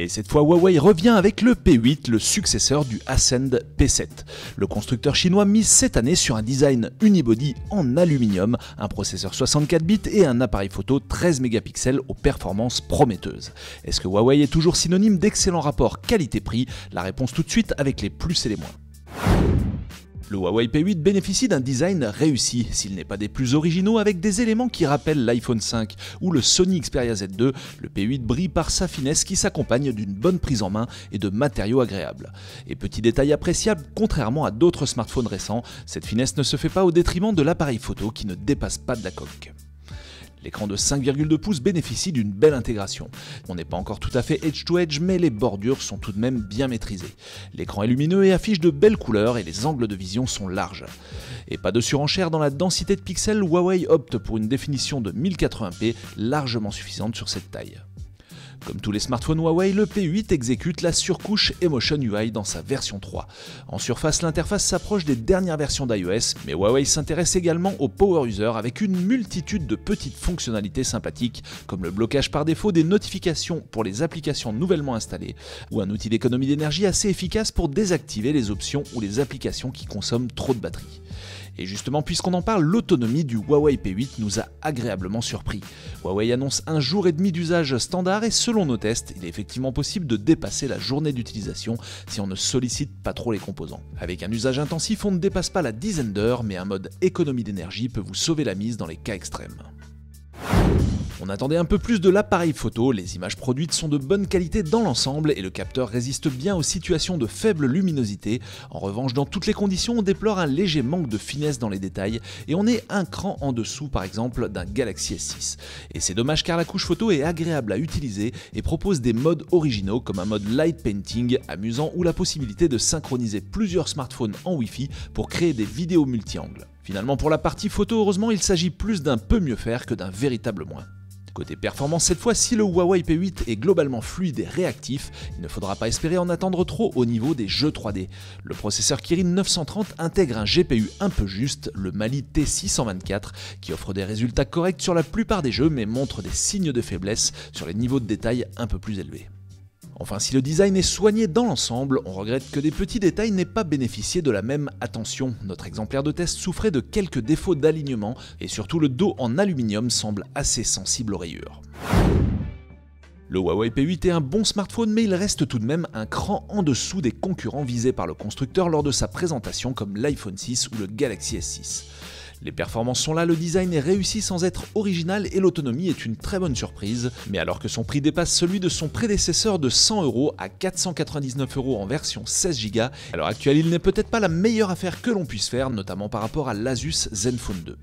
Et cette fois, Huawei revient avec le P8, le successeur du Ascend P7. Le constructeur chinois mise cette année sur un design unibody en aluminium, un processeur 64 bits et un appareil photo 13 mégapixels aux performances prometteuses. Est-ce que Huawei est toujours synonyme d'excellent rapport qualité-prix? La réponse tout de suite avec les plus et les moins. Le Huawei P8 bénéficie d'un design réussi, s'il n'est pas des plus originaux, avec des éléments qui rappellent l'iPhone 5 ou le Sony Xperia Z2, le P8 brille par sa finesse qui s'accompagne d'une bonne prise en main et de matériaux agréables. Et petit détail appréciable, contrairement à d'autres smartphones récents, cette finesse ne se fait pas au détriment de l'appareil photo qui ne dépasse pas de la coque. L'écran de 5,2 pouces bénéficie d'une belle intégration. On n'est pas encore tout à fait edge-to-edge, mais les bordures sont tout de même bien maîtrisées. L'écran est lumineux et affiche de belles couleurs et les angles de vision sont larges. Et pas de surenchère dans la densité de pixels, Huawei opte pour une définition de 1080p largement suffisante sur cette taille. Comme tous les smartphones Huawei, le P8 exécute la surcouche Emotion UI dans sa version 3. En surface, l'interface s'approche des dernières versions d'iOS, mais Huawei s'intéresse également au power user avec une multitude de petites fonctionnalités sympathiques, comme le blocage par défaut des notifications pour les applications nouvellement installées, ou un outil d'économie d'énergie assez efficace pour désactiver les options ou les applications qui consomment trop de batterie. Et justement, puisqu'on en parle, l'autonomie du Huawei P8 nous a agréablement surpris. Huawei annonce 1 jour et demi d'usage standard et selon nos tests, il est effectivement possible de dépasser la journée d'utilisation si on ne sollicite pas trop les composants. Avec un usage intensif, on ne dépasse pas la dizaine d'heures, mais un mode économie d'énergie peut vous sauver la mise dans les cas extrêmes. On attendait un peu plus de l'appareil photo, les images produites sont de bonne qualité dans l'ensemble et le capteur résiste bien aux situations de faible luminosité. En revanche, dans toutes les conditions, on déplore un léger manque de finesse dans les détails et on est un cran en dessous par exemple d'un Galaxy S6. Et c'est dommage car la couche photo est agréable à utiliser et propose des modes originaux comme un mode light painting amusant ou la possibilité de synchroniser plusieurs smartphones en Wi-Fi pour créer des vidéos multi-angles. Finalement, pour la partie photo, heureusement, il s'agit plus d'un peu mieux faire que d'un véritable moins. Côté performance, cette fois, si le Huawei P8 est globalement fluide et réactif, il ne faudra pas espérer en attendre trop au niveau des jeux 3D. Le processeur Kirin 930 intègre un GPU un peu juste, le Mali T624, qui offre des résultats corrects sur la plupart des jeux mais montre des signes de faiblesse sur les niveaux de détail un peu plus élevés. Enfin, si le design est soigné dans l'ensemble, on regrette que des petits détails n'aient pas bénéficié de la même attention. Notre exemplaire de test souffrait de quelques défauts d'alignement et surtout le dos en aluminium semble assez sensible aux rayures. Le Huawei P8 est un bon smartphone, mais il reste tout de même un cran en dessous des concurrents visés par le constructeur lors de sa présentation comme l'iPhone 6 ou le Galaxy S6. Les performances sont là, le design est réussi sans être original et l'autonomie est une très bonne surprise, mais alors que son prix dépasse celui de son prédécesseur de 100 € à 499 € en version 16 Go, à l'heure actuelle il n'est peut-être pas la meilleure affaire que l'on puisse faire, notamment par rapport à l'Asus Zenfone 2.